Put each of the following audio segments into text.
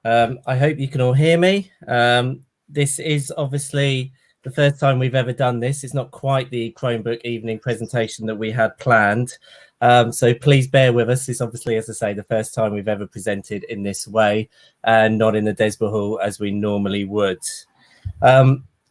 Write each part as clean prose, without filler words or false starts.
I hope you can all hear me. This is obviously the first time we've ever done this. It's not quite the Chromebook evening presentation that we had planned. So please bear with us. It's obviously, as I say, the first time we've ever presented in this way and not in the Desborough Hall as we normally would.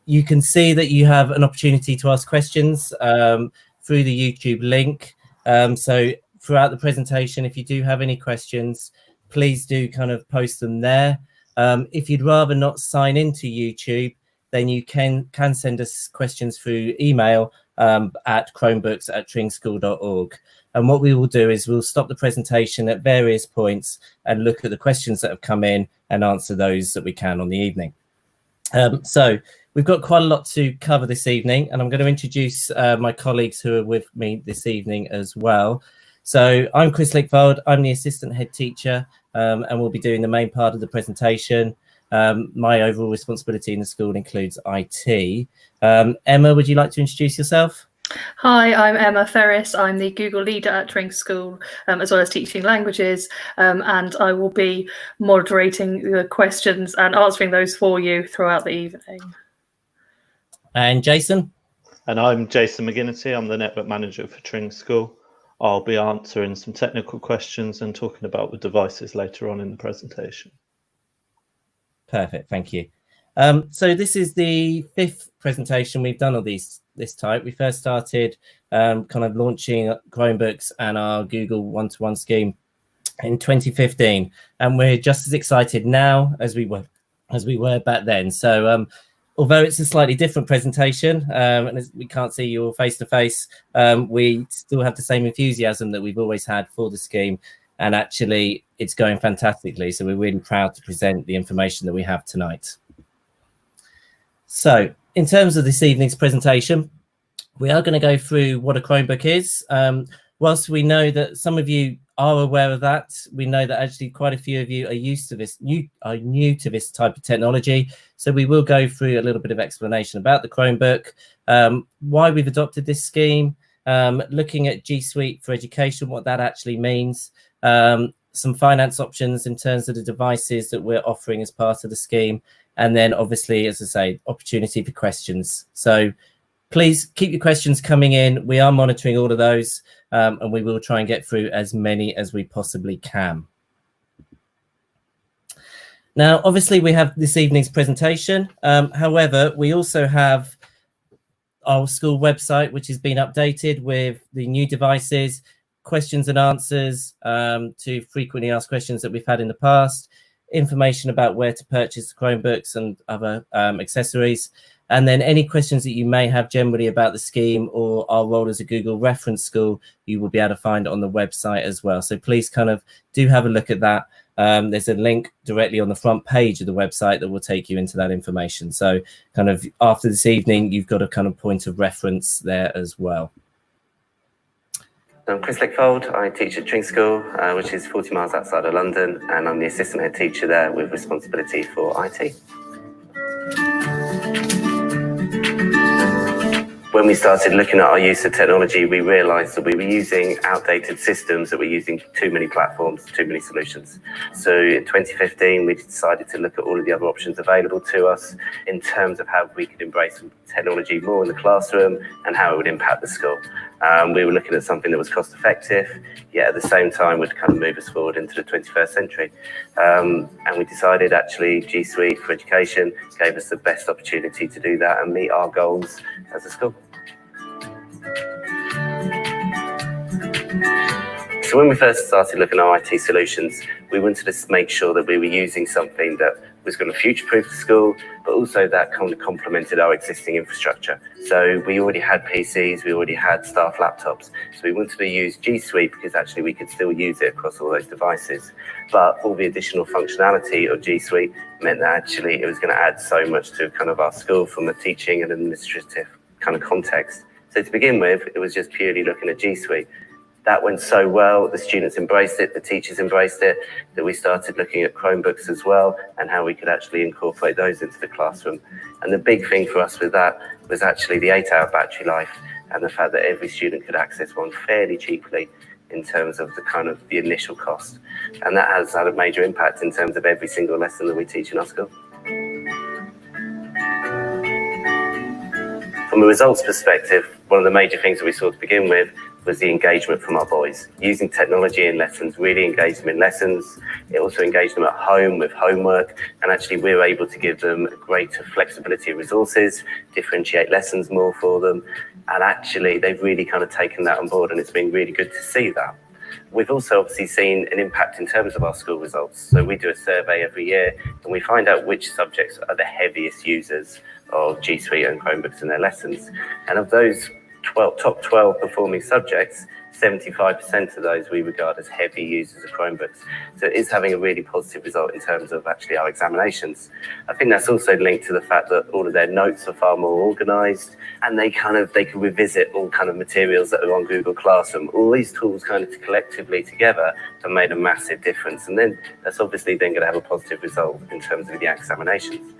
You can see that you have an opportunity to ask questions through the YouTube link. So throughout the presentation, if you do have any questions, please do kind of post them there. If you'd rather not sign into YouTube, then you can send us questions through email at chromebooks@tringschool.org. And what we will do is we'll stop the presentation at various points and look at the questions that have come in and answer those that we can on the evening. So we've got quite a lot to cover this evening, and I'm going to introduce my colleagues who are with me this evening as well. So I'm Chris Lickfold, I'm the assistant head teacher, and we'll be doing the main part of the presentation. My overall responsibility in the school includes IT. Emma, would you like to introduce yourself? Hi, I'm Emma Ferris. I'm the Google leader at Tring School, as well as teaching languages, and I will be moderating the questions and answering those for you throughout the evening. And Jason? And I'm Jason McGinnity. I'm the network manager for Tring School. I'll be answering some technical questions and talking about the devices later on in the presentation. Perfect, thank you. So this is the 5th presentation we've done of this type. We first started kind of launching Chromebooks and our Google one-to-one scheme in 2015, and we're just as excited now as we were back then. So although it's a slightly different presentation, and as we can't see you all face to face, we still have the same enthusiasm that we've always had for the scheme, and actually it's going fantastically. So we're really proud to present the information that we have tonight. So in terms of this evening's presentation, we are going to go through what a Chromebook is. Whilst we know that some of you are aware of that, we know that actually quite a few of you are used to this, new to this type of technology. So we will go through a little bit of explanation about the Chromebook, why we've adopted this scheme, looking at G Suite for education, what that actually means, some finance options in terms of the devices that we're offering as part of the scheme. And then obviously, as I say, opportunity for questions. So please keep your questions coming in. We are monitoring all of those, and we will try and get through as many as we possibly can. Now, obviously, we have this evening's presentation. However, we also have our school website, which has been updated with the new devices, questions and answers to frequently asked questions that we've had in the past, information about where to purchase the Chromebooks and other accessories, and then any questions that you may have generally about the scheme or our role as a Google reference school, you will be able to find on the website as well. So please kind of do have a look at that. There's a link directly on the front page of the website that will take you into that information. So kind of after this evening, you've got a kind of point of reference there as well. I'm Chris Lickfold. I teach at Tring School, which is 40 miles outside of London, and I'm the assistant head teacher there with responsibility for IT. When we started looking at our use of technology, we realised that we were using outdated systems, that we're using too many platforms, too many solutions. So in 2015, we decided to look at all of the other options available to us in terms of how we could embrace technology more in the classroom and how it would impact the school. We were looking at something that was cost effective, yet at the same time would kind of move us forward into the 21st century. And we decided actually G Suite for education gave us the best opportunity to do that and meet our goals as a school. So when we first started looking at our IT solutions, we wanted to make sure that we were using something that was going to future-proof the school, but also that kind of complemented our existing infrastructure. So we already had PCs, we already had staff laptops. So we wanted to use G Suite because actually we could still use it across all those devices. But all the additional functionality of G Suite meant that actually it was going to add so much to kind of our school from a teaching and administrative kind of context. So to begin with, it was just purely looking at G Suite. That went so well, the students embraced it, the teachers embraced it, that we started looking at Chromebooks as well and how we could actually incorporate those into the classroom. And the big thing for us with that was actually the 8-hour battery life and the fact that every student could access one fairly cheaply in terms of the initial cost. And that has had a major impact in terms of every single lesson that we teach in our school. From a results perspective, one of the major things that we saw to begin with was the engagement from our boys. Using technology in lessons really engaged them in lessons. It also engaged them at home with homework, and actually we were able to give them greater flexibility of resources, differentiate lessons more for them, and actually they've really kind of taken that on board, and it's been really good to see that. We've also obviously seen an impact in terms of our school results. So we do a survey every year and we find out which subjects are the heaviest users of G Suite and Chromebooks in their lessons. And of those top 12 performing subjects, 75% of those we regard as heavy users of Chromebooks. So it is having a really positive result in terms of actually our examinations. I think that's also linked to the fact that all of their notes are far more organised, and they can revisit all kind of materials that are on Google Classroom. All these tools kind of collectively together have made a massive difference, and then that's obviously then going to have a positive result in terms of the examinations.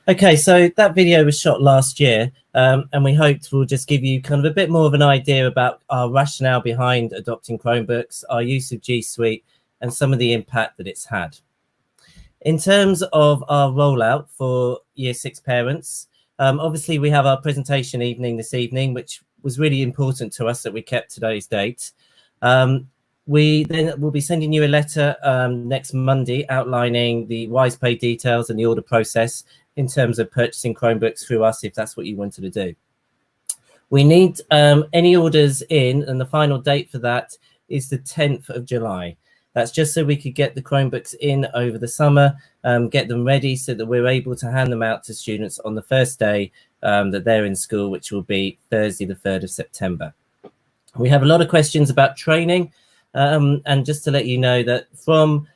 Okay, so that video was shot last year, and we hoped we'll just give you kind of a bit more of an idea about our rationale behind adopting Chromebooks, our use of G Suite, and some of the impact that it's had. In terms of our rollout for Year 6 parents, obviously we have our presentation evening this evening, which was really important to us that we kept today's date. We then will be sending you a letter next Monday outlining the WisePay details and the order process in terms of purchasing Chromebooks through us, if that's what you wanted to do. We need any orders in, and the final date for that is the 10th of July. That's just so we could get the Chromebooks in over the summer, get them ready so that we're able to hand them out to students on the first day that they're in school, which will be Thursday, the 3rd of September. We have a lot of questions about training, and just to let you know that from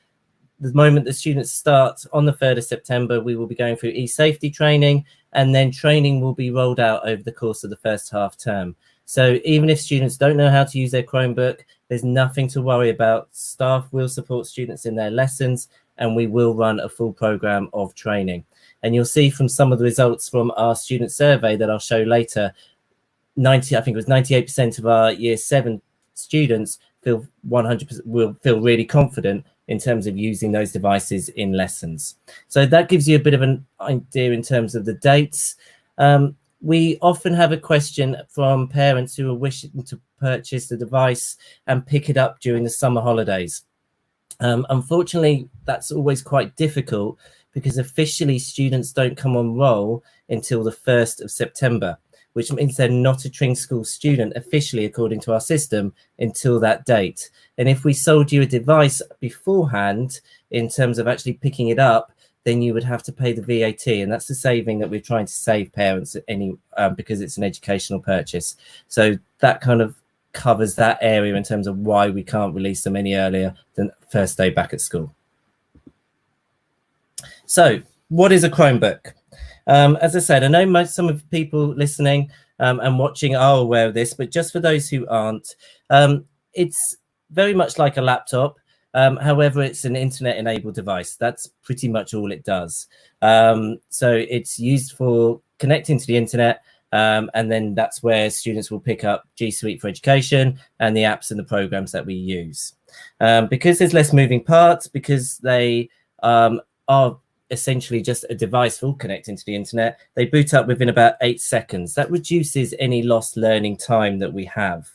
the moment the students start on the 3rd of September, we will be going through e-safety training, and then training will be rolled out over the course of the first half term. So even if students don't know how to use their Chromebook, there's nothing to worry about. Staff will support students in their lessons, and we will run a full program of training. And you'll see from some of the results from our student survey that I'll show later, I think it was 98% of our Year 7 students feel 100% will feel really confident in terms of using those devices in lessons. So that gives you a bit of an idea in terms of the dates. We often have a question from parents who are wishing to purchase the device and pick it up during the summer holidays. Unfortunately, that's always quite difficult because officially students don't come on roll until the 1st of September, which means they're not a Tring School student officially according to our system until that date. And if we sold you a device beforehand in terms of actually picking it up, then you would have to pay the VAT, and that's the saving that we're trying to save parents because it's an educational purchase. So that kind of covers that area in terms of why we can't release them any earlier than first day back at school. So what is a Chromebook? As I said, I know some of the people listening and watching are aware of this, but just for those who aren't, it's very much like a laptop. However, it's an internet-enabled device. That's pretty much all it does. So it's used for connecting to the internet, and then that's where students will pick up G Suite for Education and the apps and the programs that we use. Because there's less moving parts, because they are essentially just a device for connecting to the internet, they boot up within about 8 seconds. That reduces any lost learning time that we have.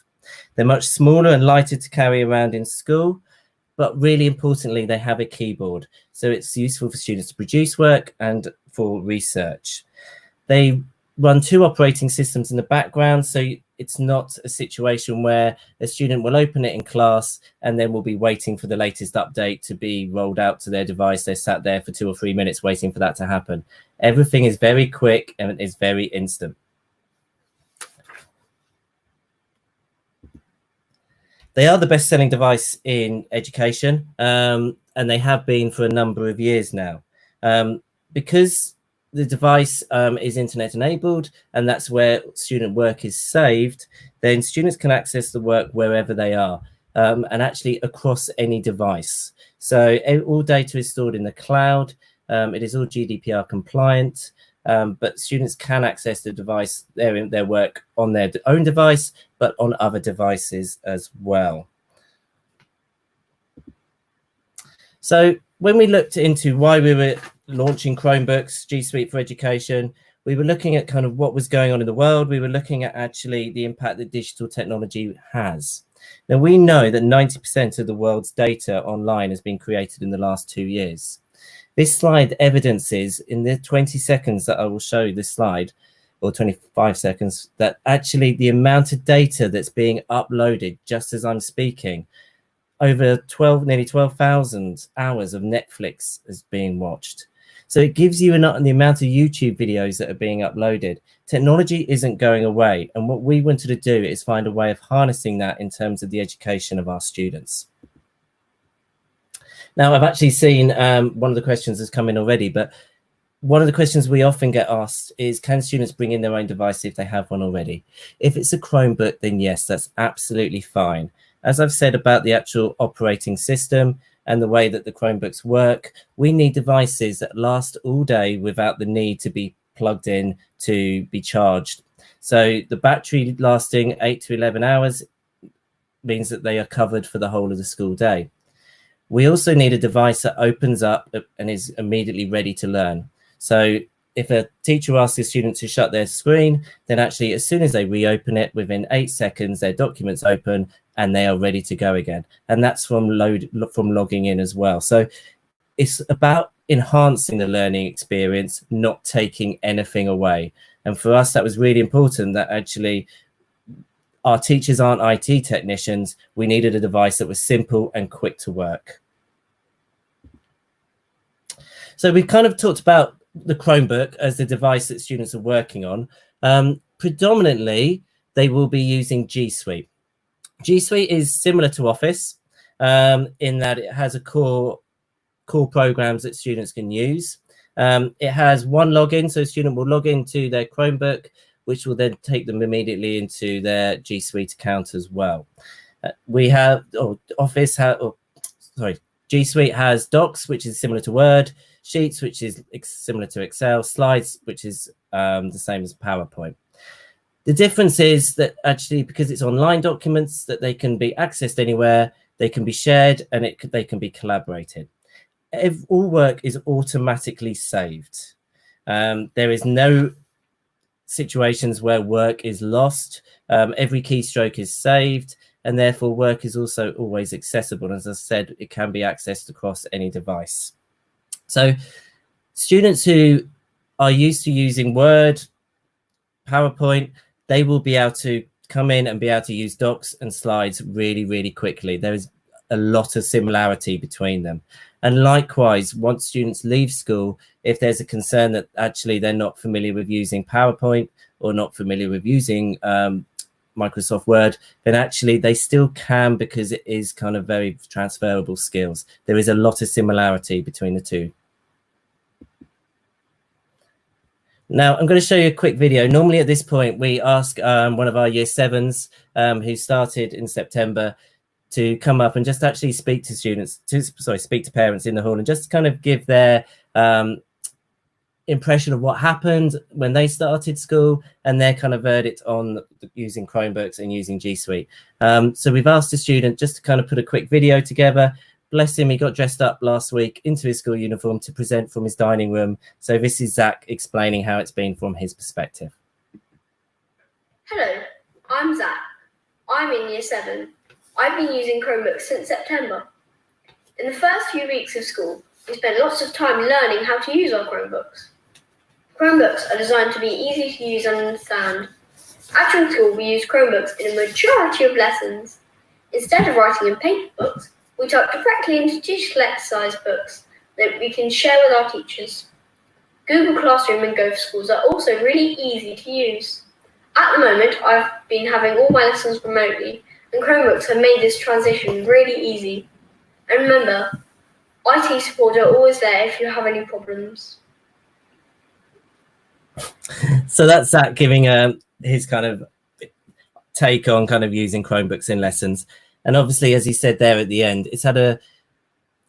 They're much smaller and lighter to carry around in school, but really importantly, they have a keyboard. So it's useful for students to produce work and for research. They run 2 operating systems in the background, so it's not a situation where a student will open it in class and then will be waiting for the latest update to be rolled out to their device. They're sat there for 2 or 3 minutes waiting for that to happen. Everything is very quick and is very instant. They are the best-selling device in education, and they have been for a number of years now. Because the device is internet enabled, and that's where student work is saved, then students can access the work wherever they are, and actually across any device. So all data is stored in the cloud. It is all GDPR compliant. but students can access the device, their work on their own device, but on other devices as well. So when we looked into why we were launching Chromebooks, G Suite for Education, we were looking at kind of what was going on in the world. We were looking at actually the impact that digital technology has. Now, we know that 90% of the world's data online has been created in the last 2 years. This slide evidences in the 20 seconds that I will show this slide, or 25 seconds, that actually the amount of data that's being uploaded just as I'm speaking, over nearly 12,000 hours of Netflix is being watched. So it gives you the amount of YouTube videos that are being uploaded. Technology isn't going away. And what we wanted to do is find a way of harnessing that in terms of the education of our students. Now, I've actually seen one of the questions has come in already, but one of the questions we often get asked is, can students bring in their own device if they have one already? If it's a Chromebook, then yes, that's absolutely fine. As I've said about the actual operating system and the way that the Chromebooks work, we need devices that last all day without the need to be plugged in to be charged. So the battery lasting 8 to 11 hours means that they are covered for the whole of the school day. We also need a device that opens up and is immediately ready to learn. So if a teacher asks a student to shut their screen, then actually as soon as they reopen it, within 8 seconds, their documents open and they are ready to go again. And that's from logging in as well. So it's about enhancing the learning experience, not taking anything away. And for us, that was really important, that actually our teachers aren't IT technicians. We needed a device that was simple and quick to work. So we kind of talked about the Chromebook as the device that students are working on. Predominantly, they will be using G Suite. G Suite is similar to Office in that it has a core programs that students can use. It has one login, so a student will log into their Chromebook, which will then take them immediately into their G Suite account as well. G Suite has Docs, which is similar to Word, Sheets, which is similar to Excel, Slides, which is the same as PowerPoint. The difference is that actually, because it's online documents, that they can be accessed anywhere, they can be shared, and they can be collaborated. All work is automatically saved. There is no situations where work is lost. Every keystroke is saved, and therefore work is also always accessible. As I said, it can be accessed across any device. So students who are used to using Word, PowerPoint, they will be able to come in and be able to use Docs and Slides really, really quickly. There is a lot of similarity between them. And likewise, once students leave school, if there's a concern that actually they're not familiar with using PowerPoint or not familiar with using Microsoft Word, then actually they still can, because it is kind of very transferable skills. There is a lot of similarity between the two. Now, I'm going to show you a quick video. Normally at this point, we ask one of our Year 7s who started in September to come up and just actually speak to speak to parents in the hall and just kind of give their impression of what happened when they started school and their kind of verdict on using Chromebooks and using G Suite. So we've asked a student just to kind of put a quick video together. Bless him, he got dressed up last week into his school uniform to present from his dining room. So this is Zach explaining how it's been from his perspective. Hello, I'm Zach. I'm in Year 7. I've been using Chromebooks since September. In the first few weeks of school, we spent lots of time learning how to use our Chromebooks. Chromebooks are designed to be easy to use and understand. At Tring School, we use Chromebooks in a majority of lessons. Instead of writing in paper books, we type directly into digital exercise books that we can share with our teachers. Google Classroom and Go for Schools are also really easy to use. At the moment, I've been having all my lessons remotely, and Chromebooks have made this transition really easy. And remember, IT support are always there if you have any problems. So that's Zach giving his kind of take on kind of using Chromebooks in lessons. And obviously, as he said there at the end, it's had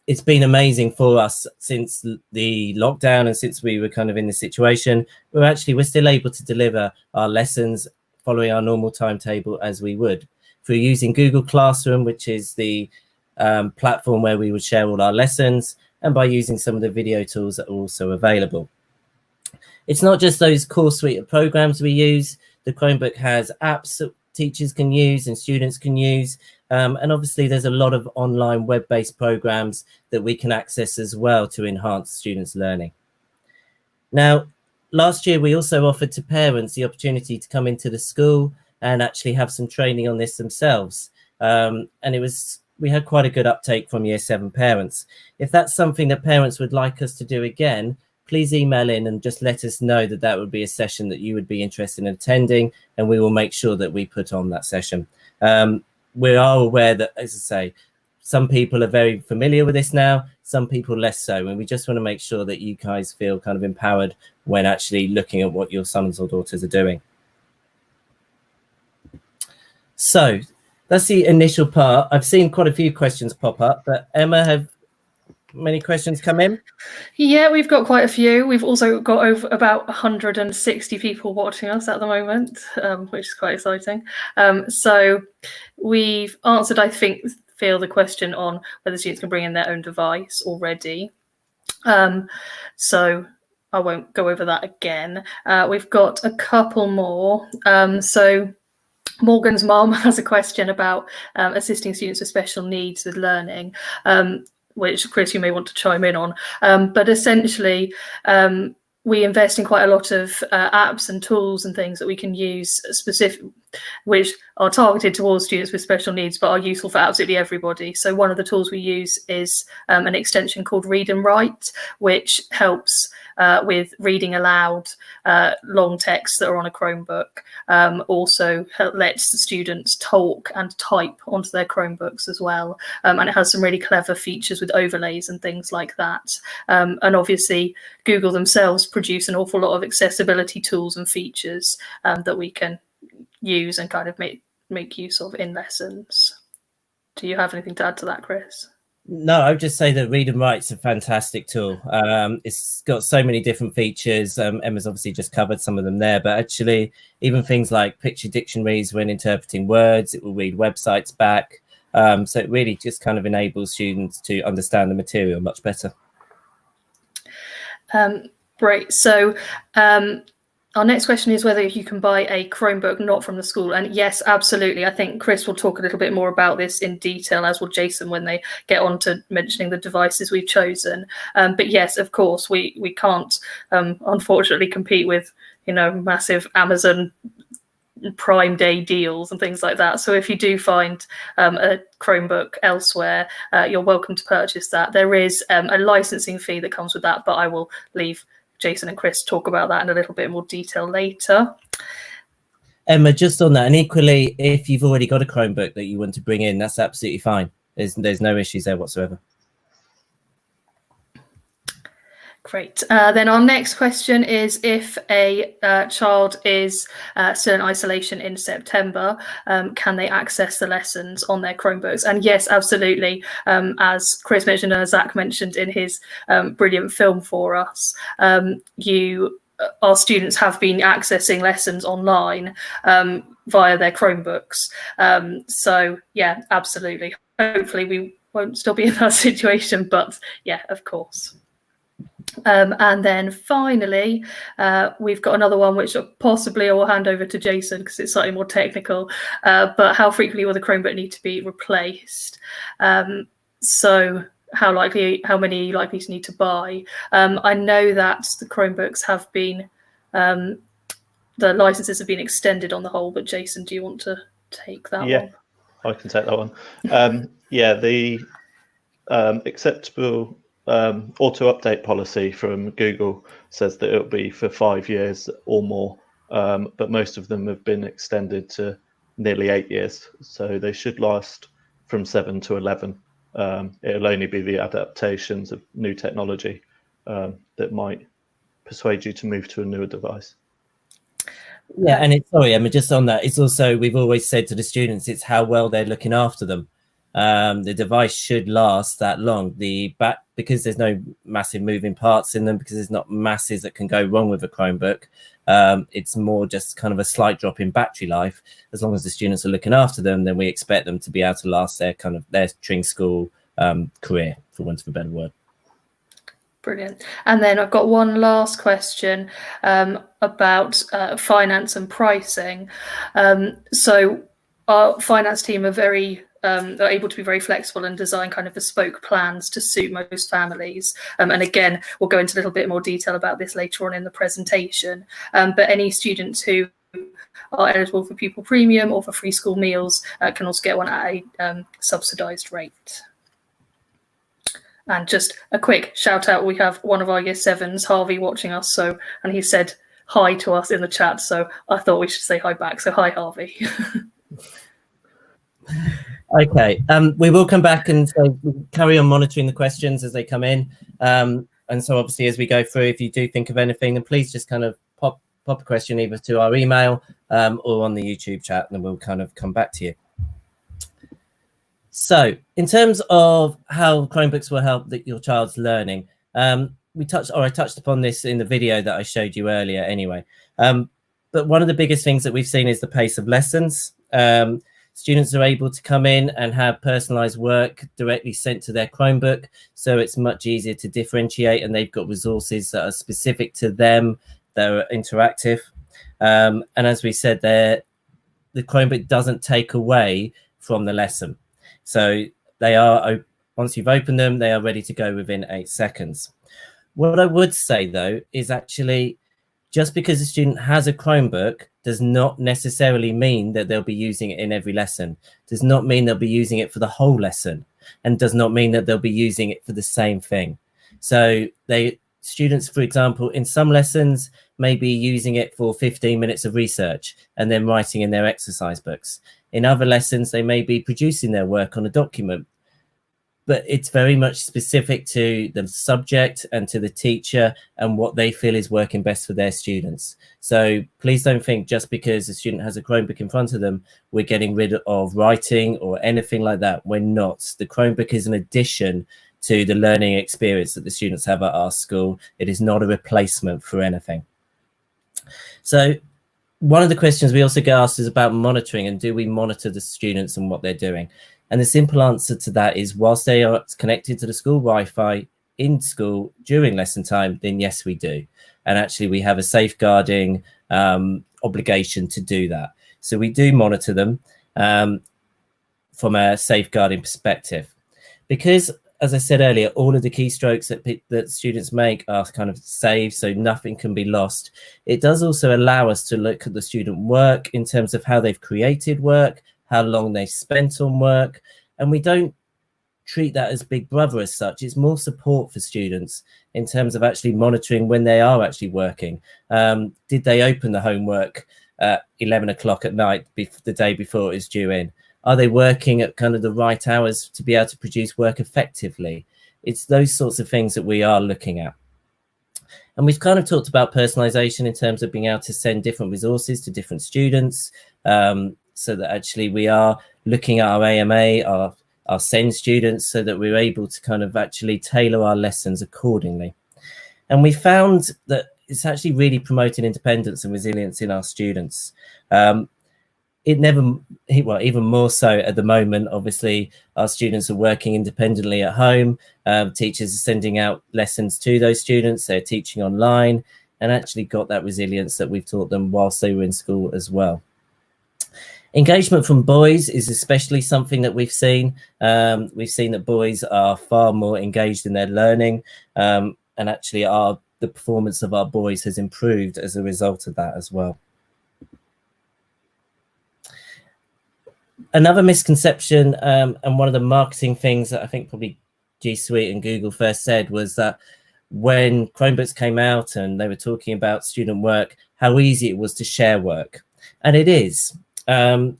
it's been amazing for us since the lockdown and since we were kind of in this situation. We're still able to deliver our lessons following our normal timetable as we would. If we're using Google Classroom, which is the platform where we would share all our lessons, and by using some of the video tools that are also available. It's not just those core suite of programs we use. The Chromebook has apps that teachers can use and students can use. And obviously there's a lot of online web-based programs that we can access as well to enhance students' learning. Now, last year, we also offered to parents the opportunity to come into the school and actually have some training on this themselves. And we had quite a good uptake from Year 7 parents. If that's something that parents would like us to do again, please email in and just let us know that that would be a session that you would be interested in attending, and we will make sure that we put on that session. We are aware that, as I say, some people are very familiar with this now, some people less so, and we just want to make sure that you guys feel kind of empowered when actually looking at what your sons or daughters are doing. So that's the initial part. I've seen quite a few questions pop up, but Emma, have many questions come in? Yeah, we've got quite a few. We've also got over about 160 people watching us at the moment, which is quite exciting. So we've answered, I feel the question on whether students can bring in their own device already. So I won't go over that again. We've got a couple more. So Morgan's mom has a question about assisting students with special needs with learning, which Chris, you may want to chime in on. But essentially, we invest in quite a lot of apps and tools and things that we can use which are targeted towards students with special needs, but are useful for absolutely everybody. So one of the tools we use is an extension called Read and Write, which helps with reading aloud long texts that are on a Chromebook. Also lets the students talk and type onto their Chromebooks as well. And it has some really clever features with overlays and things like that. And obviously Google themselves produce an awful lot of accessibility tools and features that we can use and kind of make use of in lessons. Do you have anything to add to that, Chris? No, I would just say that Read and Write's a fantastic tool. It's got so many different features. Emma's obviously just covered some of them there, but actually even things like picture dictionaries when interpreting words, it will read websites back. So it really just kind of enables students to understand the material much better. Great. So our next question is whether you can buy a Chromebook not from the school. And yes, absolutely. I think Chris will talk a little bit more about this in detail, as will Jason, when they get on to mentioning the devices we've chosen. But yes, of course, we can't, unfortunately, compete with, massive Amazon Prime Day deals and things like that. So if you do find a Chromebook elsewhere, you're welcome to purchase that. There is a licensing fee that comes with that, but I will leave Jason and Chris talk about that in a little bit more detail later. Emma, just on that, and equally, if you've already got a Chromebook that you want to bring in, that's absolutely fine. There's no issues there whatsoever. Great. Then our next question is if a child is still in isolation in September, can they access the lessons on their Chromebooks? And yes, absolutely. As Chris mentioned and as Zach mentioned in his brilliant film for us, our students have been accessing lessons online via their Chromebooks. So yeah, absolutely. Hopefully we won't still be in that situation, but yeah, of course. And then finally, we've got another one which possibly I will hand over to Jason because it's slightly more technical, but how frequently will the Chromebook need to be replaced? So how many are you likely to need to buy? I know that the Chromebooks have been, the licenses have been extended on the whole, but Jason, do you want to take that one? Yeah, I can take that one. Yeah, the acceptable auto update policy from Google says that it'll be for 5 years or more, but most of them have been extended to nearly 8 years, so they should last from 7 to 11. It'll only be the adaptations of new technology that might persuade you to move to a newer device. Yeah, and sorry, Emma, just on that, it's also, we've always said to the students, it's how well they're looking after them. the device should last that long. Because there's no massive moving parts in them, because there's not masses that can go wrong with a Chromebook, it's more just kind of a slight drop in battery life. As long as the students are looking after them, then we expect them to be able to last their Tring School career, for want of a better word. Brilliant. And then I've got one last question about finance and pricing. So our finance team are able to be very flexible and design kind of bespoke plans to suit most families. And again, we'll go into a little bit more detail about this later on in the presentation. But any students who are eligible for pupil premium or for free school meals can also get one at a subsidised rate. And just a quick shout out, we have one of our Year 7s, Harvey, watching us, and he said hi to us in the chat, so I thought we should say hi back. So hi, Harvey. Okay, we will come back and carry on monitoring the questions as they come in. And so obviously as we go through, if you do think of anything, then please just kind of pop a question either to our email or on the YouTube chat, and then we'll kind of come back to you. So in terms of how Chromebooks will help your child's learning, I touched upon this in the video that I showed you earlier anyway. But one of the biggest things that we've seen is the pace of lessons. Students are able to come in and have personalized work directly sent to their Chromebook. So it's much easier to differentiate, and they've got resources that are specific to them, that are interactive. And as we said there, the Chromebook doesn't take away from the lesson. So they are, once you've opened them, they are ready to go within 8 seconds. What I would say, though, is actually just because a student has a Chromebook does not necessarily mean that they'll be using it in every lesson, does not mean they'll be using it for the whole lesson, and does not mean that they'll be using it for the same thing. So students, for example, in some lessons may be using it for 15 minutes of research and then writing in their exercise books. In other lessons, they may be producing their work on a document, but it's very much specific to the subject and to the teacher and what they feel is working best for their students. So please don't think just because a student has a Chromebook in front of them, we're getting rid of writing or anything like that. We're not. The Chromebook is an addition to the learning experience that the students have at our school. It is not a replacement for anything. So one of the questions we also get asked is about monitoring, and do we monitor the students and what they're doing? And the simple answer to that is, whilst they are connected to the school Wi-Fi in school during lesson time, then yes, we do. And actually we have a safeguarding obligation to do that. So we do monitor them from a safeguarding perspective, because as I said earlier, all of the keystrokes that students make are kind of saved, so nothing can be lost. It does also allow us to look at the student work in terms of how they've created work, how long they've spent on work, and we don't treat that as Big Brother as such. It's more support for students in terms of actually monitoring when they are actually working. Did they open the homework at 11 o'clock at night the day before it is due in? Are they working at kind of the right hours to be able to produce work effectively? It's those sorts of things that we are looking at. And we've kind of talked about personalization in terms of being able to send different resources to different students, so that actually we are looking at our AMA, our SEND students, so that we're able to kind of actually tailor our lessons accordingly. And we found that it's actually really promoting independence and resilience in our students. Even more so at the moment, obviously, our students are working independently at home. Teachers are sending out lessons to those students. They're teaching online and actually got that resilience that we've taught them whilst they were in school as well. Engagement from boys is especially something that we've seen. We've seen that boys are far more engaged in their learning, and actually the performance of our boys has improved as a result of that as well. Another misconception, and one of the marketing things that I think probably G Suite and Google first said, was that when Chromebooks came out and they were talking about student work, how easy it was to share work. And it is.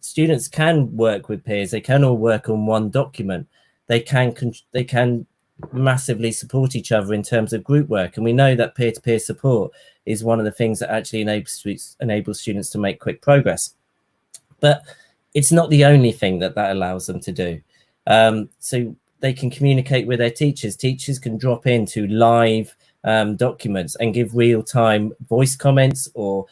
Students can work with peers. They can all work on one document. They can massively support each other in terms of group work. And we know that peer-to-peer support is one of the things that actually enables students to make quick progress. But it's not the only thing that allows them to do. So they can communicate with their teachers. Teachers can drop into live documents and give real-time voice comments or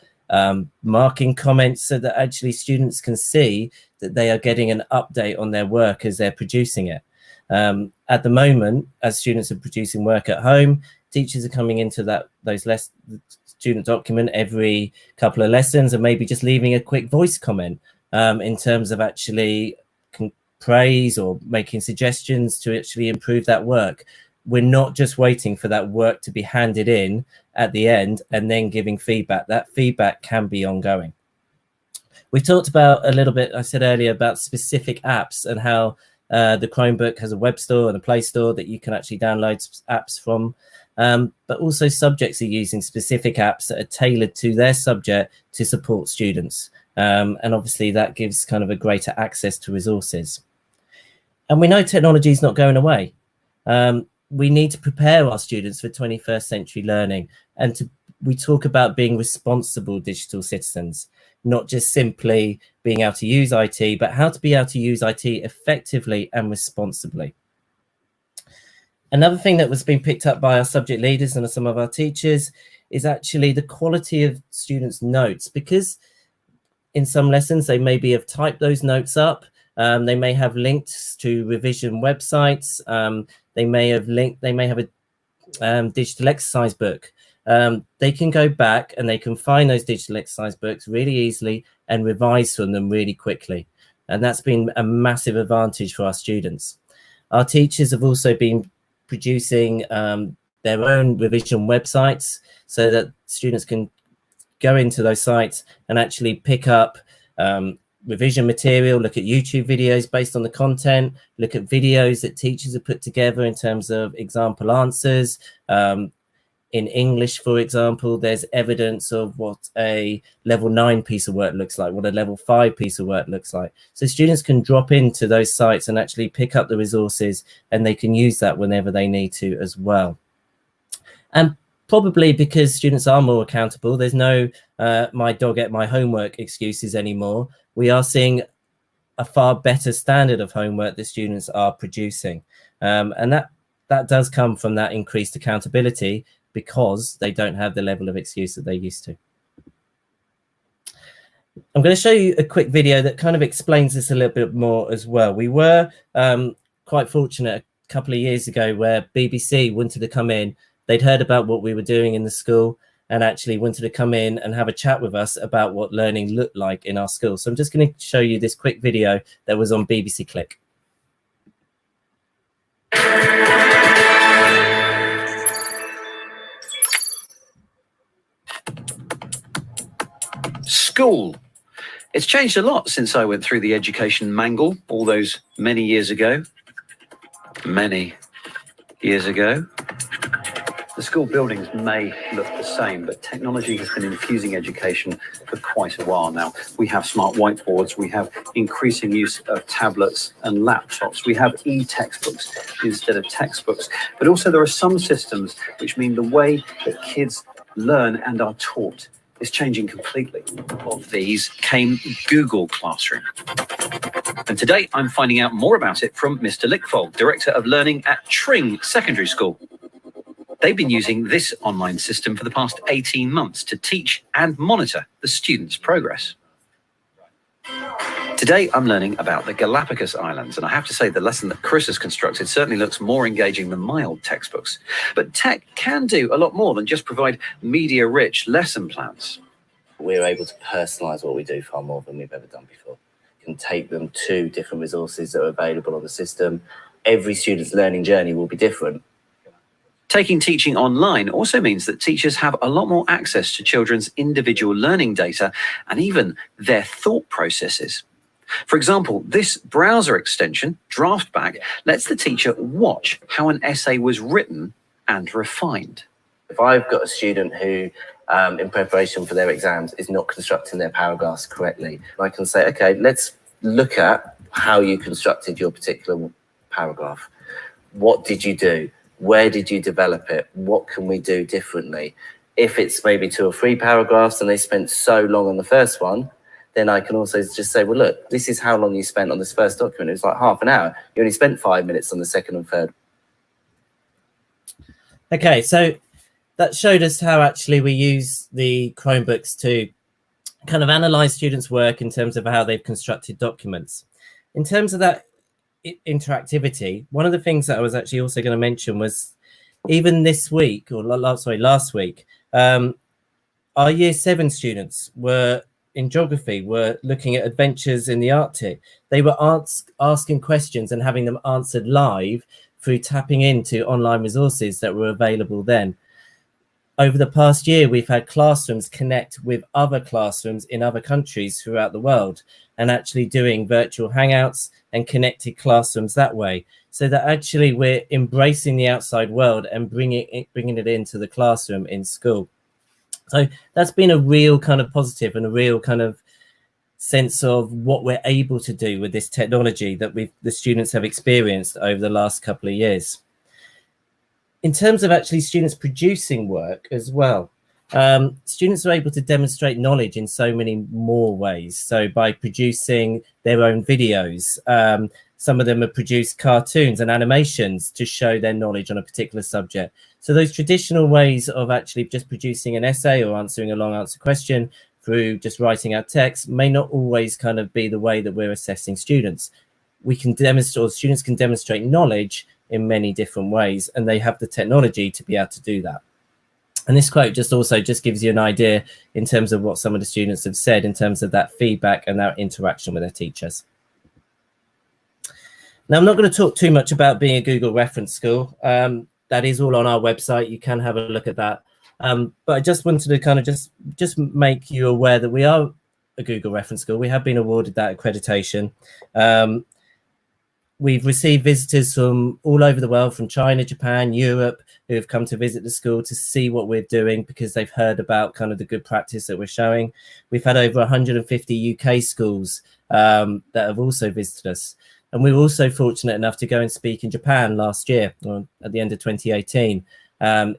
marking comments, so that actually students can see that they are getting an update on their work as they're producing it. At the moment, as students are producing work at home, teachers are coming into those student document every couple of lessons and maybe just leaving a quick voice comment in terms of actually praise or making suggestions to actually improve that work. We're not just waiting for that work to be handed in at the end and then giving feedback. That feedback can be ongoing. We talked about a little bit, I said earlier, about specific apps and how the Chromebook has a web store and a Play Store that you can actually download apps from. But also subjects are using specific apps that are tailored to their subject to support students. And obviously that gives kind of a greater access to resources. And we know technology is not going away. We need to prepare our students for 21st century learning. And we talk about being responsible digital citizens, not just simply being able to use IT, but how to be able to use IT effectively and responsibly. Another thing that was being picked up by our subject leaders and some of our teachers is actually the quality of students' notes, because in some lessons they maybe have typed those notes up. They may have links to revision websites. They may have a digital exercise book. They can go back and they can find those digital exercise books really easily and revise from them really quickly. And that's been a massive advantage for our students. Our teachers have also been producing their own revision websites so that students can go into those sites and actually pick up revision material, look at YouTube videos based on the content, look at videos that teachers have put together in terms of example answers. In English, for example, there's evidence of what a level 9 piece of work looks like, what a level 5 piece of work looks like. So students can drop into those sites and actually pick up the resources, and they can use that whenever they need to as well. And probably because students are more accountable, there's no my dog ate my homework excuses anymore. We are seeing a far better standard of homework that students are producing. And that does come from that increased accountability, because they don't have the level of excuse that they used to. I'm going to show you a quick video that kind of explains this a little bit more as well. We were quite fortunate a couple of years ago where BBC wanted to come in. They'd heard about what we were doing in the school and actually wanted to come in and have a chat with us about what learning looked like in our school. So I'm just going to show you this quick video that was on BBC Click. School. It's changed a lot since I went through the education mangle all those many years ago. Many years ago. The school buildings may look the same, but technology has been infusing education for quite a while now. We have smart whiteboards, we have increasing use of tablets and laptops, we have e-textbooks instead of textbooks, but also there are some systems which mean the way that kids learn and are taught is changing completely. Of these came Google Classroom. And today I'm finding out more about it from Mr. Lickfold, Director of Learning at Tring Secondary School. They've been using this online system for the past 18 months to teach and monitor the students' progress. Today, I'm learning about the Galapagos Islands, and I have to say the lesson that Chris has constructed certainly looks more engaging than my old textbooks. But tech can do a lot more than just provide media-rich lesson plans. We're able to personalise what we do far more than we've ever done before. We can take them to different resources that are available on the system. Every student's learning journey will be different. Taking teaching online also means that teachers have a lot more access to children's individual learning data and even their thought processes. For example, this browser extension, DraftBack, lets the teacher watch how an essay was written and refined. If I've got a student who, in preparation for their exams, is not constructing their paragraphs correctly, I can say, okay, let's look at how you constructed your particular paragraph. What did you do? Where did you develop it? What can we do differently? If it's maybe 2 or 3 paragraphs and they spent so long on the first one, then I can also just say, well, look, this is how long you spent on this first document. It was like half an hour. You only spent 5 minutes on the second and third. Okay, so that showed us how actually we use the Chromebooks to kind of analyze students' work in terms of how they've constructed documents. In terms of that interactivity, one of the things that I was actually also going to mention was even this week, or last week, our year 7 students were in geography, were looking at adventures in the Arctic. They were asking questions and having them answered live through tapping into online resources that were available then. Over the past year, we've had classrooms connect with other classrooms in other countries throughout the world and actually doing virtual hangouts and connected classrooms that way, so that actually we're embracing the outside world and bringing it into the classroom in school. So that's been a real kind of positive and a real kind of sense of what we're able to do with this technology that the students have experienced over the last couple of years. In terms of actually students producing work as well, students are able to demonstrate knowledge in so many more ways. So by producing their own videos, some of them have produced cartoons and animations to show their knowledge on a particular subject. So those traditional ways of actually just producing an essay or answering a long answer question through just writing out text may not always kind of be the way that we're assessing students. We can demonstrate, or students can demonstrate knowledge in many different ways, and they have the technology to be able to do that. And this quote just gives you an idea in terms of what some of the students have said in terms of that feedback and that interaction with their teachers. Now, I'm not going to talk too much about being a Google reference school. That is all on our website. You can have a look at that. But I just wanted to kind of just make you aware that we are a Google reference school. We have been awarded that accreditation. We've received visitors from all over the world, from China, Japan, Europe, who have come to visit the school to see what we're doing because they've heard about kind of the good practice that we're showing. We've had over 150 UK schools that have also visited us. And we were also fortunate enough to go and speak in Japan last year, or at the end of 2018,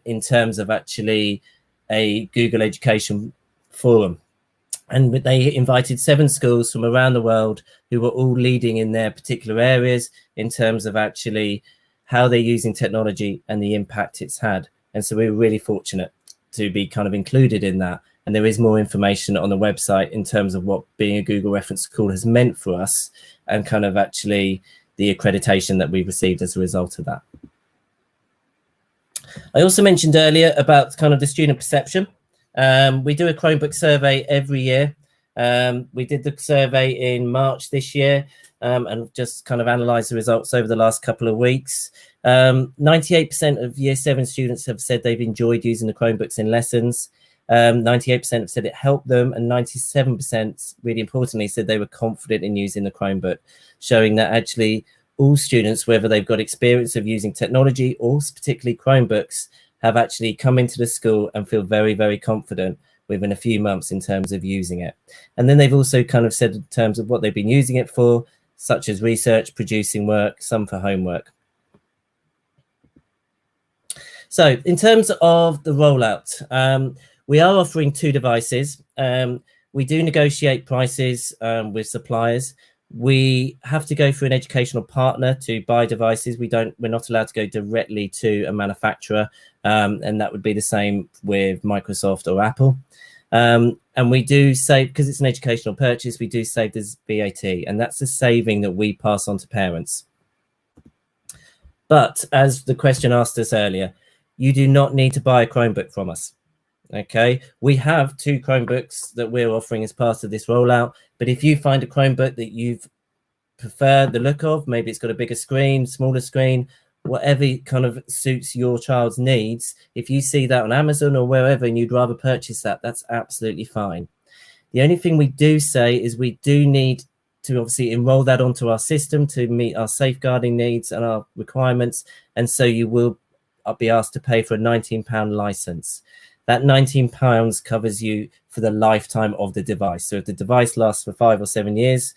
in terms of actually a Google Education Forum. And they invited 7 schools from around the world who were all leading in their particular areas in terms of actually how they're using technology and the impact it's had. And so we were really fortunate to be kind of included in that. And there is more information on the website in terms of what being a Google reference school has meant for us and kind of actually the accreditation that we've received as a result of that. I also mentioned earlier about kind of the student perception. We do a Chromebook survey every year. We did the survey in March this year and just kind of analysed the results over the last couple of weeks. 98% of Year 7 students have said they've enjoyed using the Chromebooks in lessons. 98% have said it helped them, and 97%, really importantly, said they were confident in using the Chromebook, showing that actually all students, whether they've got experience of using technology or particularly Chromebooks, have actually come into the school and feel very, very confident within a few months in terms of using it. And then they've also kind of said in terms of what they've been using it for, such as research, producing work, some for homework. So in terms of the rollout, we are offering 2 devices. We do negotiate prices with suppliers. We have to go through an educational partner to buy devices. We're not allowed to go directly to a manufacturer, and that would be the same with Microsoft or Apple. And we do save, because it's an educational purchase, we do save this VAT, and that's a saving that we pass on to parents. But as the question asked us earlier, you do not need to buy a Chromebook from us. Okay, we have 2 Chromebooks that we're offering as part of this rollout. But if you find a Chromebook that you've preferred the look of, maybe it's got a bigger screen, smaller screen, whatever kind of suits your child's needs, if you see that on Amazon or wherever and you'd rather purchase that, that's absolutely fine. The only thing we do say is we do need to obviously enroll that onto our system to meet our safeguarding needs and our requirements. And so you will be asked to pay for a £19 license. That £19 covers you for the lifetime of the device. So if the device lasts for 5 or 7 years,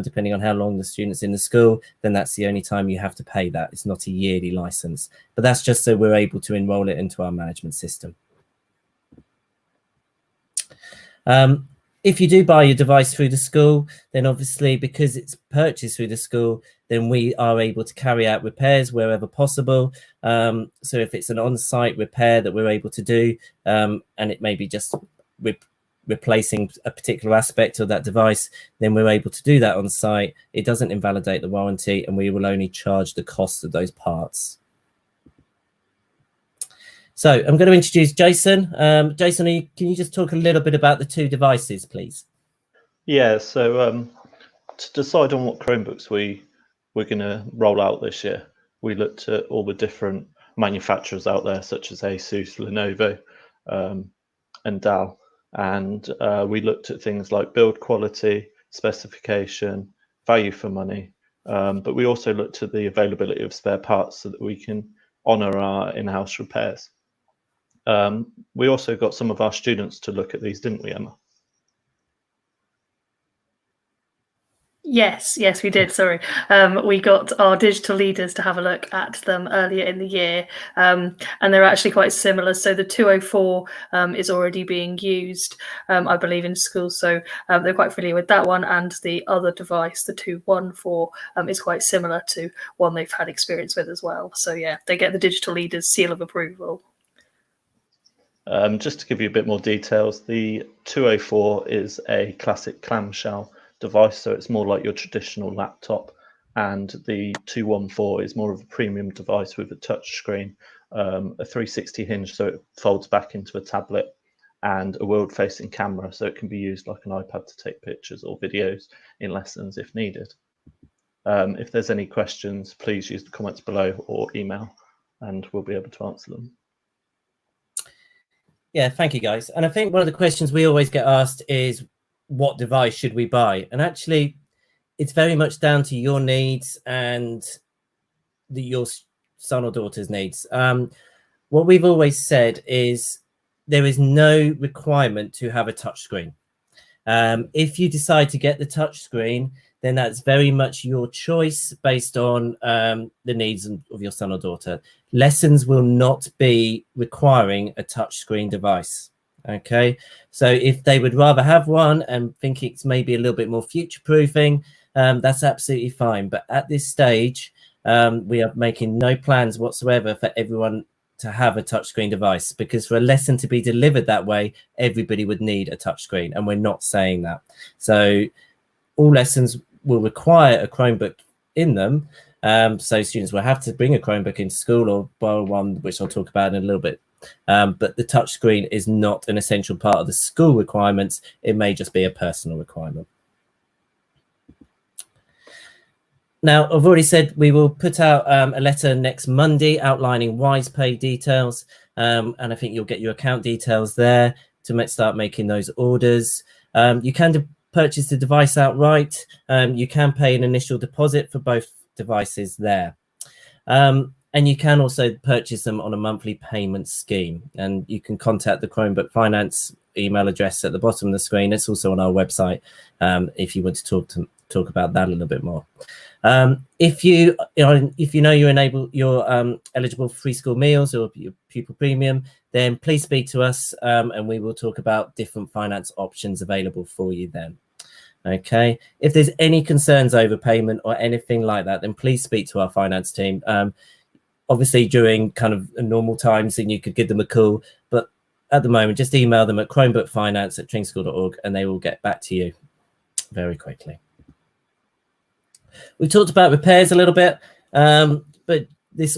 depending on how long the student's in the school, then that's the only time you have to pay that. It's not a yearly license, but that's just so we're able to enroll it into our management system. If you do buy your device through the school, then obviously because it's purchased through the school, then we are able to carry out repairs wherever possible. So if it's an on-site repair that we're able to do, and it may be just replacing a particular aspect of that device, then we're able to do that on site. It doesn't invalidate the warranty, and we will only charge the cost of those parts. So I'm going to introduce Jason. Jason, can you just talk a little bit about the two devices, please? Yeah, so to decide on what Chromebooks we're going to roll out this year, we looked at all the different manufacturers out there, such as Asus, Lenovo, and Dell. And we looked at things like build quality, specification, value for money. But we also looked at the availability of spare parts so that we can honour our in-house repairs. We also got some of our students to look at these, didn't we, Emma? Yes, we did. Sorry. We got our digital leaders to have a look at them earlier in the year, and they're actually quite similar. So the 204 is already being used, I believe, in schools. So they're quite familiar with that one, and the other device, the 214, is quite similar to one they've had experience with as well. So yeah, they get the digital leaders seal of approval. Just to give you a bit more details, the 204 is a classic clamshell device, so it's more like your traditional laptop, and the 214 is more of a premium device with a touch screen, a 360 hinge, so it folds back into a tablet, and a world-facing camera, so it can be used like an iPad to take pictures or videos in lessons if needed. If there's any questions, please use the comments below or email, and we'll be able to answer them. Yeah, thank you, guys. And I think one of the questions we always get asked is, what device should we buy? And actually, it's very much down to your needs and your son or daughter's needs. What we've always said is there is no requirement to have a touchscreen. If you decide to get the touchscreen, then that's very much your choice based on the needs of your son or daughter. Lessons will not be requiring a touchscreen device. Okay, so if they would rather have one and think it's maybe a little bit more future-proofing, that's absolutely fine. But at this stage, we are making no plans whatsoever for everyone to have a touchscreen device, because for a lesson to be delivered that way, everybody would need a touchscreen, and we're not saying that. So all lessons will require a Chromebook in them. So students will have to bring a Chromebook into school or borrow one, which I'll talk about in a little bit. But the touchscreen is not an essential part of the school requirements. It may just be a personal requirement. Now, I've already said we will put out a letter next Monday outlining WisePay details. And I think you'll get your account details there to start making those orders. You can purchase the device outright. You can pay an initial deposit for both devices there. And you can also purchase them on a monthly payment scheme. And you can contact the Chromebook Finance email address at the bottom of the screen. It's also on our website if you want to talk about that a little bit more. If you know you're eligible for free school meals or your pupil premium, then please speak to us and we will talk about different finance options available for you then. Okay, if there's any concerns over payment or anything like that, then please speak to our finance team. Obviously, during kind of normal times, then you could give them a call. But at the moment, just email them at chromebookfinance@tringschool.org and they will get back to you very quickly. We talked about repairs a little bit, but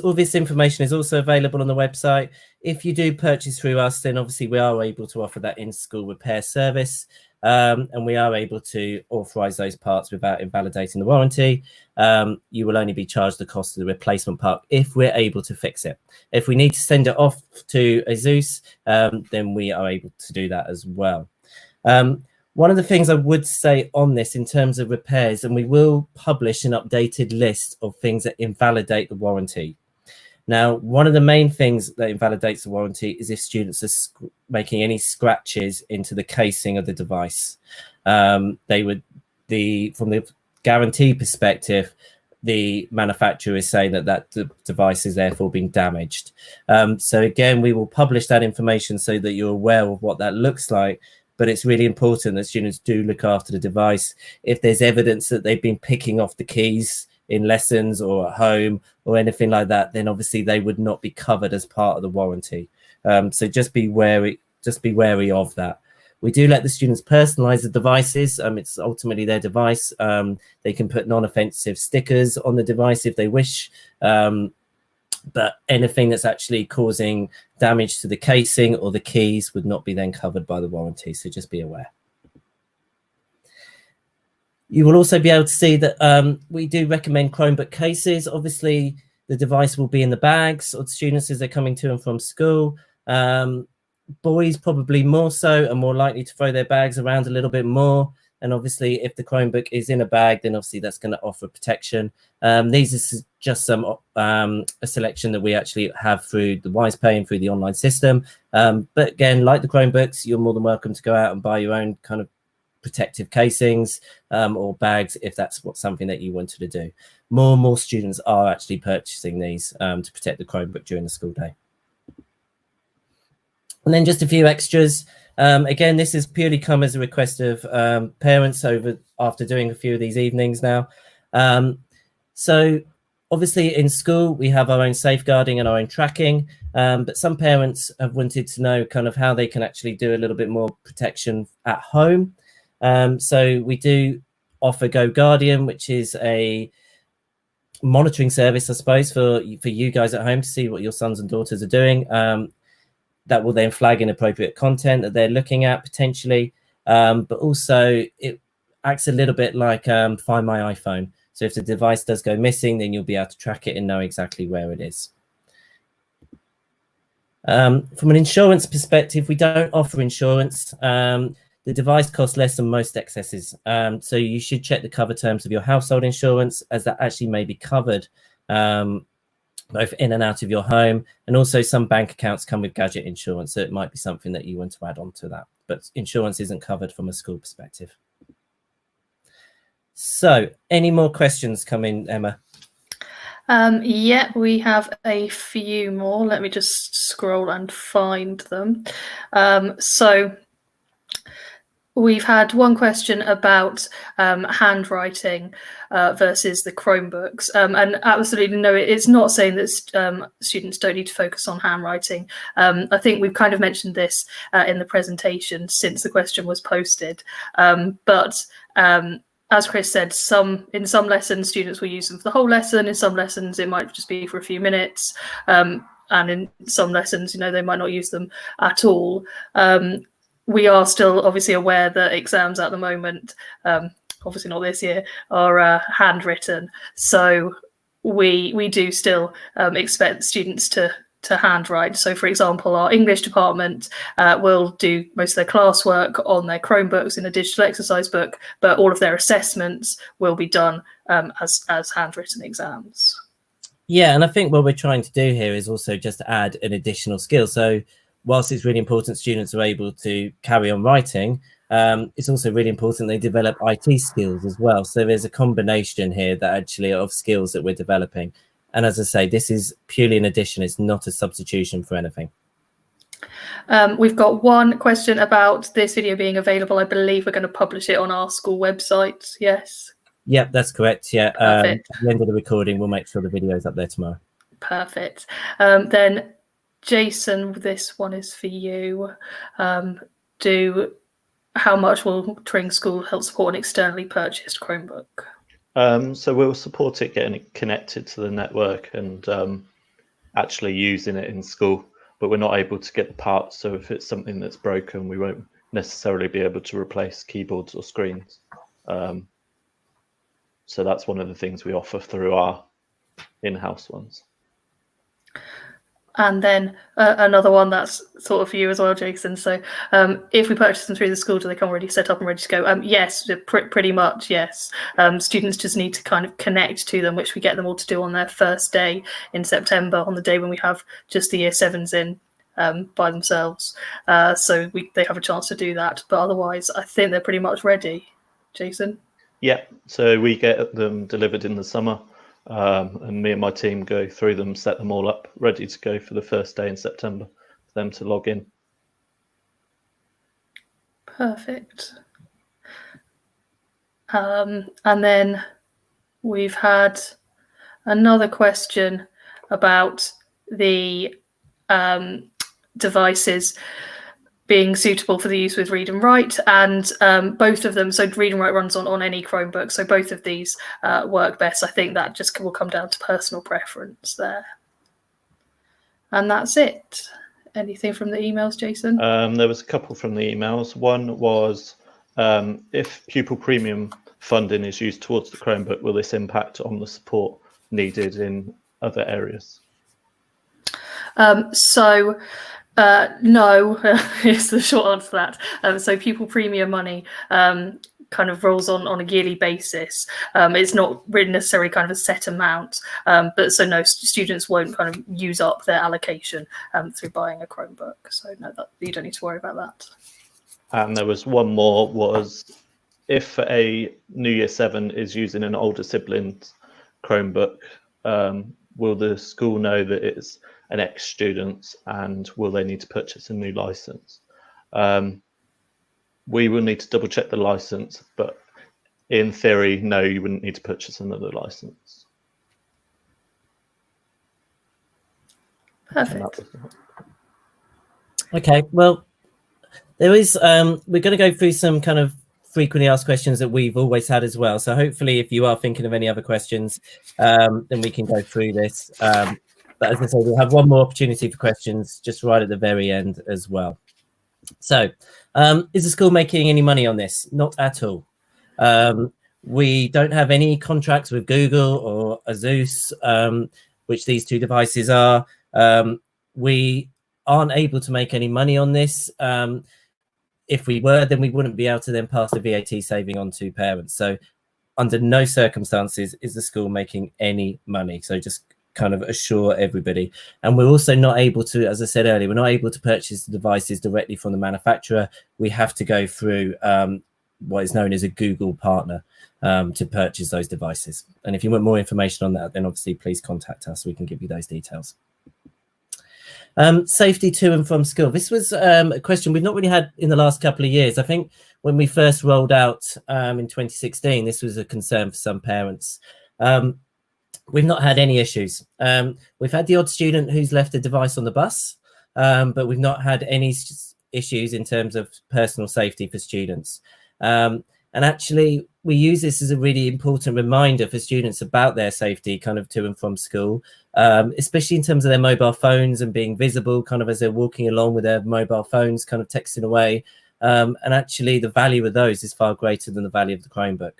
all this information is also available on the website. If you do purchase through us, then obviously we are able to offer that in-school repair service. And we are able to authorize those parts without invalidating the warranty. You will only be charged the cost of the replacement part if we're able to fix it. If we need to send it off to Asus, then we are able to do that as well. One of the things I would say on this in terms of repairs, and we will publish an updated list of things that invalidate the warranty. Now, one of the main things that invalidates the warranty is if students are making any scratches into the casing of the device. From the guarantee perspective, the manufacturer is saying that the device is therefore being damaged. So again, we will publish that information so that you're aware of what that looks like. but it's really important that students do look after the device. If there's evidence that they've been picking off the keys in lessons or at home or anything like that, then obviously they would not be covered as part of the warranty. So just be wary of that. We do let the students personalize the devices. It's ultimately their device. They can put non-offensive stickers on the device if they wish, but anything that's actually causing damage to the casing or the keys would not be then covered by the warranty. So just be aware. You will also be able to see that we do recommend Chromebook cases. Obviously, the device will be in the bags of students as they're coming to and from school. Boys probably more so and more likely to throw their bags around a little bit more. And obviously, if the Chromebook is in a bag, then obviously that's going to offer protection. These are just some a selection that we actually have through the WisePay and through the online system. But again, like the Chromebooks, you're more than welcome to go out and buy your own kind of protective casings or bags if that's something that you wanted to do. More and more students are actually purchasing these to protect the Chromebook during the school day. And then just a few extras. Again, this has purely come as a request of parents after doing a few of these evenings now. So obviously in school, we have our own safeguarding and our own tracking, but some parents have wanted to know kind of how they can actually do a little bit more protection at home. So we do offer GoGuardian, which is a monitoring service, I suppose, for you guys at home to see what your sons and daughters are doing. That will then flag inappropriate content that they're looking at potentially, but also it acts a little bit like Find My iPhone. So if the device does go missing, then you'll be able to track it and know exactly where it is. From an insurance perspective, we don't offer insurance. The device costs less than most excesses. So you should check the cover terms of your household insurance, as that actually may be covered both in and out of your home. And also some bank accounts come with gadget insurance. So it might be something that you want to add on to that. But insurance isn't covered from a school perspective. So any more questions come in, Emma? Yeah, we have a few more. Let me just scroll and find them. So we've had one question about handwriting versus the Chromebooks. And absolutely no, it's not saying that students don't need to focus on handwriting. I think we've kind of mentioned this in the presentation since the question was posted. But as Chris said, in some lessons, students will use them for the whole lesson. In some lessons, it might just be for a few minutes. And in some lessons, they might not use them at all. We are still obviously aware that exams at the moment, obviously not this year, are handwritten. So we do still expect students to handwrite. So for example, our English department will do most of their classwork on their Chromebooks in a digital exercise book, but all of their assessments will be done as handwritten exams. Yeah, and I think what we're trying to do here is also just add an additional skill. So whilst it's really important students are able to carry on writing, it's also really important they develop IT skills as well. So there's a combination here that actually of skills that we're developing. And as I say, this is purely an addition. It's not a substitution for anything. We've got one question about this video being available. I believe we're going to publish it on our school website. Yes. Yep, that's correct. Yeah. At Perfect. the end of the recording, we'll make sure the video is up there tomorrow. Perfect. Then Jason, this one is for you. How much will Tring School help support an externally purchased Chromebook? So we'll support it getting it connected to the network and actually using it in school, but we're not able to get the parts. So if it's something that's broken, we won't necessarily be able to replace keyboards or screens. So that's one of the things we offer through our in-house ones. And then another one that's sort of for you as well, Jason. So if we purchase them through the school, do they come already set up and ready to go? Yes, pretty much, yes. Students just need to kind of connect to them, which we get them all to do on their first day in September, on the day when we have just the year 7s in by themselves. So they have a chance to do that. But otherwise, I think they're pretty much ready. Jason? Yeah, so we get them delivered in the summer. And me and my team go through them, set them all up, ready to go for the first day in September for them to log in. Perfect. And then we've had another question about the devices being suitable for the use with read and write, and both of them, so read and write runs on any Chromebook, so both of these work best. I think that just will come down to personal preference there. And that's it. Anything from the emails, Jason? There was a couple from the emails. One was, if pupil premium funding is used towards the Chromebook, will this impact on the support needed in other areas? No, is the short answer to that. So pupil premium money kind of rolls on a yearly basis. It's not really necessarily kind of a set amount, but so no, students won't kind of use up their allocation through buying a Chromebook. So no, you don't need to worry about that. And there was one more, was if a new Year 7 is using an older sibling's Chromebook, will the school know that it's an ex-student, and will they need to purchase a new license? We will need to double check the license, but in theory, no, you wouldn't need to purchase another license. Perfect. Okay, well, there is, we're going to go through some kind of frequently asked questions that we've always had as well. So hopefully if you are thinking of any other questions, then we can go through this. But as I say, we'll have one more opportunity for questions just right at the very end as well. So is the school making any money on this? Not at all. We don't have any contracts with Google or Asus, which these two devices are. We aren't able to make any money on this. If we were, then we wouldn't be able to then pass the VAT saving on to parents. So under no circumstances is the school making any money. So just kind of assure everybody. And we're also not able to, as I said earlier, we're not able to purchase the devices directly from the manufacturer. We have to go through what is known as a Google partner to purchase those devices. And if you want more information on that, then obviously please contact us. We can give you those details. Safety to and from school. This was a question we've not really had in the last couple of years. I think when we first rolled out in 2016, this was a concern for some parents. We've not had any issues. We've had the odd student who's left a device on the bus, but we've not had any issues in terms of personal safety for students. And actually, we use this as a really important reminder for students about their safety kind of to and from school, especially in terms of their mobile phones and being visible kind of as they're walking along with their mobile phones kind of texting away. And actually, the value of those is far greater than the value of the Chromebook.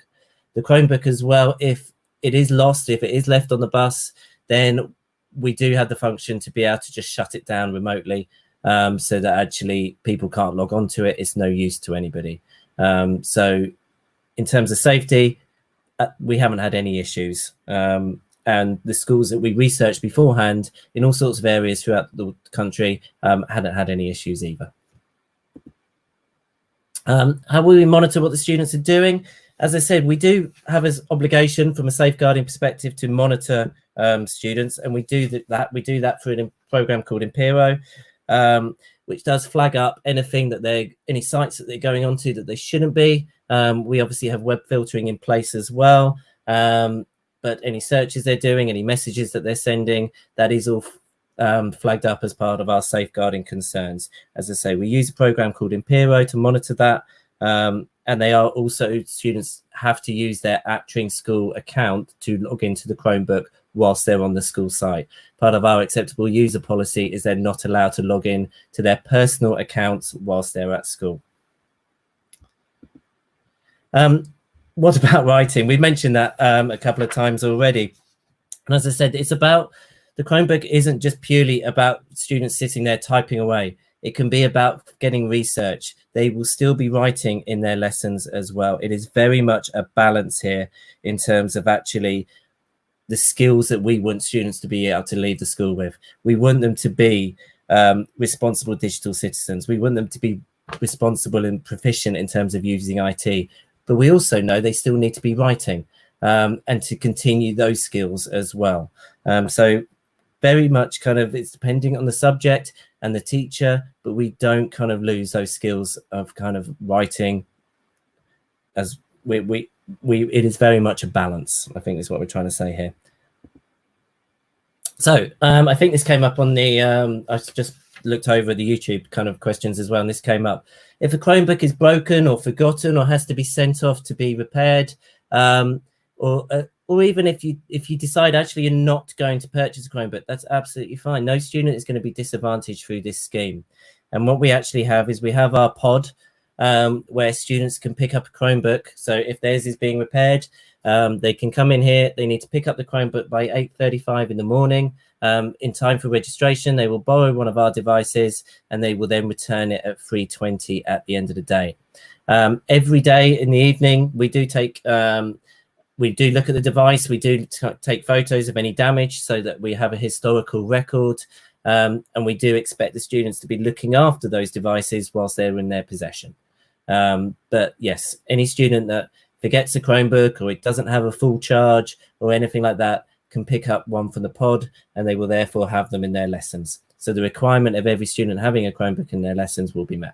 The Chromebook as well, if it is lost, if it is left on the bus, then we do have the function to be able to just shut it down remotely so that actually people can't log on to it. It's no use to anybody. So in terms of safety, we haven't had any issues. And the schools that we researched beforehand in all sorts of areas throughout the country hadn't had any issues either. How will we monitor what the students are doing? As I said, we do have an obligation from a safeguarding perspective to monitor students, and we do that. We do that through a program called Impero, which does flag up anything that any sites that they're going onto that they shouldn't be. We obviously have web filtering in place as well, but any searches they're doing, any messages that they're sending, that is all flagged up as part of our safeguarding concerns. As I say, we use a program called Impero to monitor that. And they are also, students have to use their @Tring School account to log into the Chromebook whilst they're on the school site. Part of our acceptable user policy is they're not allowed to log in to their personal accounts whilst they're at school. What about writing? We've mentioned that a couple of times already. And as I said, it's about, the Chromebook isn't just purely about students sitting there typing away. It can be about getting research. They will still be writing in their lessons as well. It is very much a balance here in terms of actually the skills that we want students to be able to leave the school with. We want them to be responsible digital citizens. We want them to be responsible and proficient in terms of using IT. But we also know they still need to be writing and to continue those skills as well. So very much kind of, it's depending on the subject. and the teacher, but we don't kind of lose those skills of kind of writing. As it is very much a balance, I think is what we're trying to say here. So I think this came up on the, I just looked over the YouTube kind of questions as well, and this came up. If a Chromebook is broken or forgotten or has to be sent off to be repaired, or even if you decide actually you're not going to purchase a Chromebook, that's absolutely fine. No student is going to be disadvantaged through this scheme. And what we actually have is we have our pod where students can pick up a Chromebook. So if theirs is being repaired, they can come in here. They need to pick up the Chromebook by 8:35 in the morning. In time for registration, they will borrow one of our devices and they will then return it at 3:20 at the end of the day. Every day in the evening, we do look at the device. We do take photos of any damage so that we have a historical record. And we do expect the students to be looking after those devices whilst they're in their possession. But yes, any student that forgets a Chromebook or it doesn't have a full charge or anything like that can pick up one from the pod, and they will therefore have them in their lessons. So the requirement of every student having a Chromebook in their lessons will be met.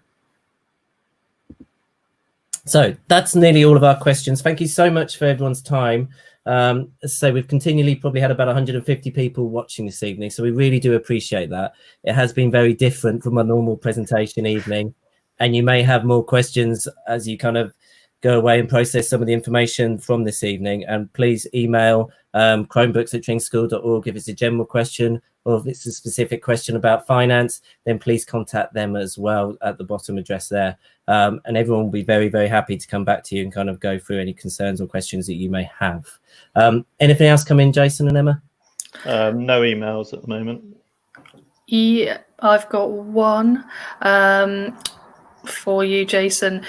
So that's nearly all of our questions. Thank you so much for everyone's time. So we've continually probably had about 150 people watching this evening, so we really do appreciate that. It has been very different from a normal presentation evening, and you may have more questions as you kind of go away and process some of the information from this evening. And please email chromebooks@tringschool.org if it's a general question, or if it's a specific question about finance, then please contact them as well at the bottom address there. And everyone will be very, very happy to come back to you and kind of go through any concerns or questions that you may have. Anything else come in, Jason and Emma? No emails at the moment. Yeah, I've got one for you, Jason.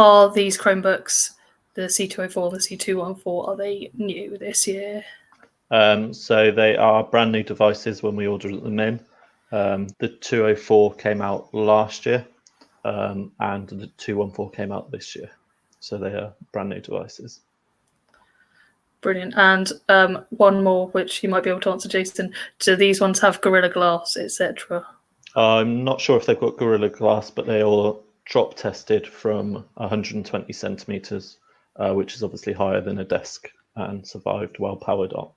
Are these Chromebooks, the C204, the C214, are they new this year? So they are brand new devices when we ordered them in. The 204 came out last year, and the 214 came out this year. So they are brand new devices. Brilliant. And one more, which you might be able to answer, Jason. Do these ones have Gorilla Glass, etc.? I'm not sure if they've got Gorilla Glass, but they all drop tested from 120 centimeters, which is obviously higher than a desk, and survived while powered on.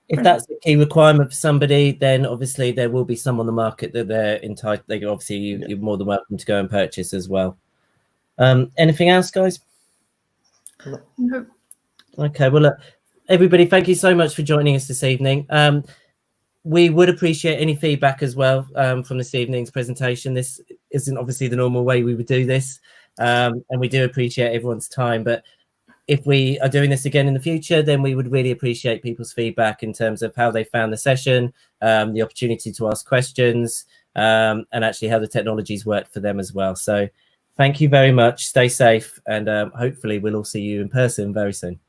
If that's a key requirement for somebody, then obviously there will be some on the market that they're entitled. They obviously you're more than welcome to go and purchase as well. Anything else, guys? No. Okay. Well, look, everybody, thank you so much for joining us this evening. We would appreciate any feedback as well from this evening's presentation. This isn't obviously the normal way we would do this, and we do appreciate everyone's time. But if we are doing this again in the future, then we would really appreciate people's feedback in terms of how they found the session, the opportunity to ask questions, and actually how the technologies worked for them as well. So thank you very much. Stay safe, and hopefully we'll all see you in person very soon.